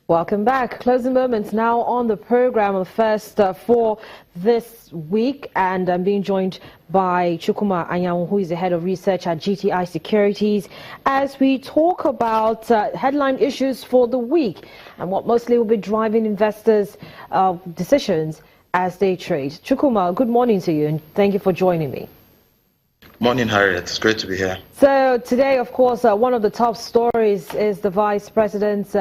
Welcome back. Closing moments now on the program of first for this week, and I'm being joined by Chukwuma Anyanwu, who is the head of research at GTI Securities, as we talk about headline issues for the week and what mostly will be driving investors' decisions as they trade. Chukwuma, good morning to you, and thank you for joining me. Morning, Harriet. It's great to be here. So today, of course, one of the top stories is the Vice President's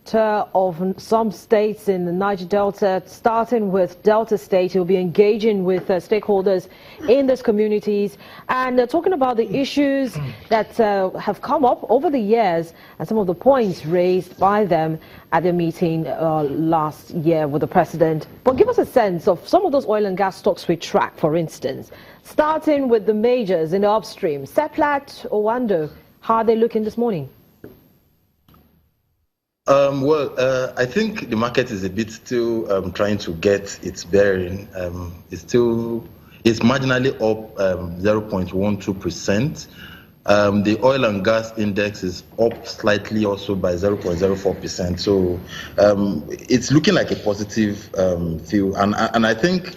tour of some states in the Niger Delta, starting with Delta State. He'll be engaging with stakeholders in these communities and talking about the issues that have come up over the years and some of the points raised by them at the meeting last year with the president. But give us a sense of some of those oil and gas stocks we track, for instance, starting with the majors in the upstream. Seplat, Owando, how are they looking this morning? I think the market is a bit still trying to get its bearing. It's marginally up 0.12%. The oil and gas index is up slightly also by 0.04%. So it's looking like a positive view. And I think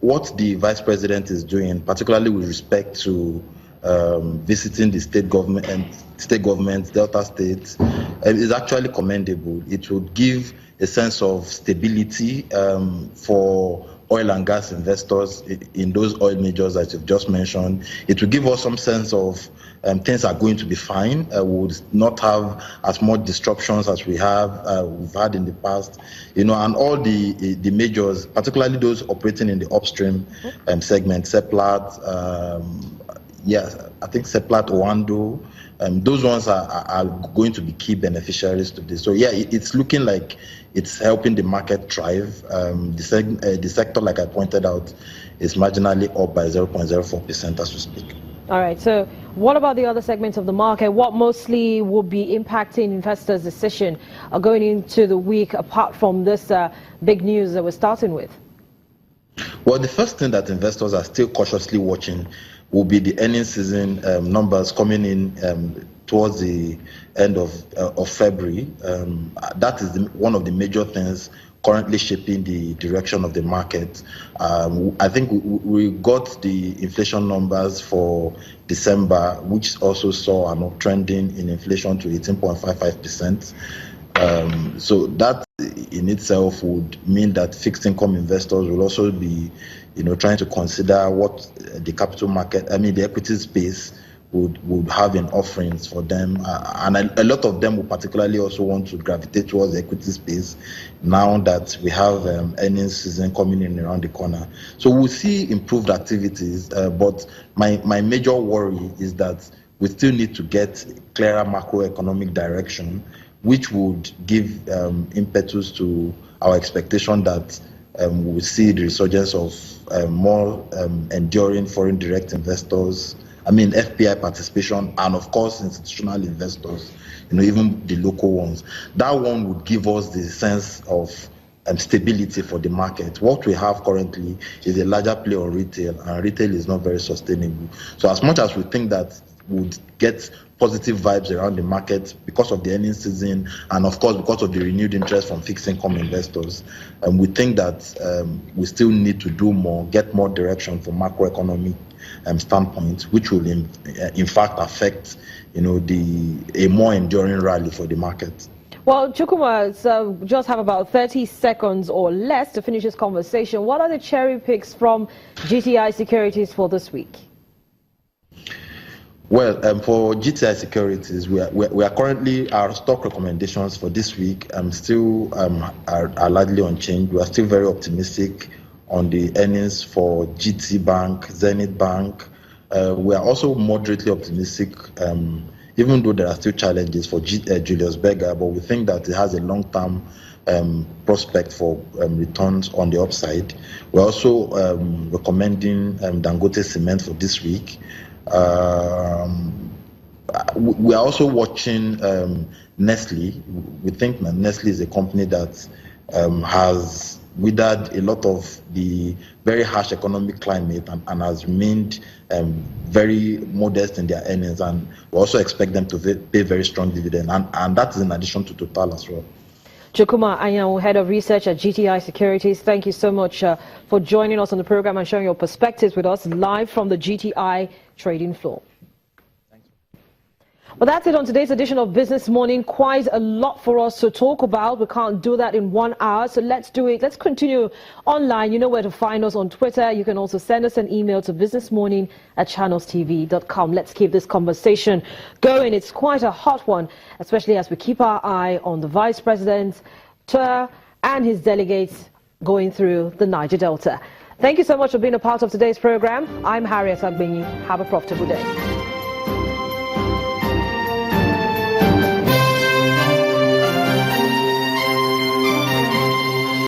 what the vice president is doing, particularly with respect to visiting the state governments, Delta states, is actually commendable. It would give a sense of stability for oil and gas investors in those oil majors that you've just mentioned. It will give us some sense of things are going to be fine. We would not have as much disruptions as we've had in the past, and all the majors, particularly those operating in the upstream segment, Seplat, yes, I think Seplat, Owando, those ones are going to be key beneficiaries to this. So yeah, it's looking like it's helping the market thrive. The sector, like I pointed out, is marginally up by 0.04% as we speak. All right, so what about the other segments of the market? What mostly will be impacting investors' decision going into the week, apart from this big news that we're starting with? Well, the first thing that investors are still cautiously watching will be the earnings season numbers coming in towards the end of February. That is one of the major things currently shaping the direction of the market. I think we got the inflation numbers for December, which also saw an uptrending in inflation to 18.55%. So that in itself would mean that fixed income investors will also be, trying to consider what the capital market, the equity space would have in offerings for them. And a lot of them will particularly also want to gravitate towards the equity space now that we have earnings season coming in around the corner. So we'll see improved activities, but my major worry is that we still need to get clearer macroeconomic direction, which would give impetus to our expectation that we'll see the resurgence of more enduring foreign direct investors, FPI participation, and of course institutional investors, even the local ones. That one would give us the sense of stability for the market. What we have currently is a larger play on retail, and retail is not very sustainable. So as much as we think that would get positive vibes around the market because of the earnings season and of course because of the renewed interest from fixed income investors, we think that we still need to do more, get more direction from macroeconomic standpoint, which will in fact affect a more enduring rally for the market. Well, Chukwuma, so just have about 30 seconds or less to finish this conversation. What are the cherry picks from GTI Securities for this week? Well, for GTI Securities, we are currently, our stock recommendations for this week still are largely unchanged. We are still very optimistic on the earnings for GT Bank, Zenith Bank. We are also moderately optimistic, even though there are still challenges for Julius Berger, but we think that it has a long-term prospect for returns on the upside. We're also recommending Dangote Cement for this week. We are also watching Nestle. We think that Nestle is a company that has withered a lot of the very harsh economic climate and has remained very modest in their earnings, and we also expect them to pay very strong dividend, and that is in addition to Total as well. Chukuma Anyanwu, Head of Research at GTI Securities. Thank you so much for joining us on the program and sharing your perspectives with us live from the GTI trading floor. Well, that's it on today's edition of Business Morning. Quite a lot for us to talk about. We can't do that in 1 hour, so let's do it. Let's continue online. You know where to find us on Twitter. You can also send us an email to businessmorning@channelstv.com. Let's keep this conversation going. It's quite a hot one, especially as we keep our eye on the Vice President, Tur, and his delegates going through the Niger Delta. Thank you so much for being a part of today's program. I'm Harriet Agbenyi. Have a profitable day.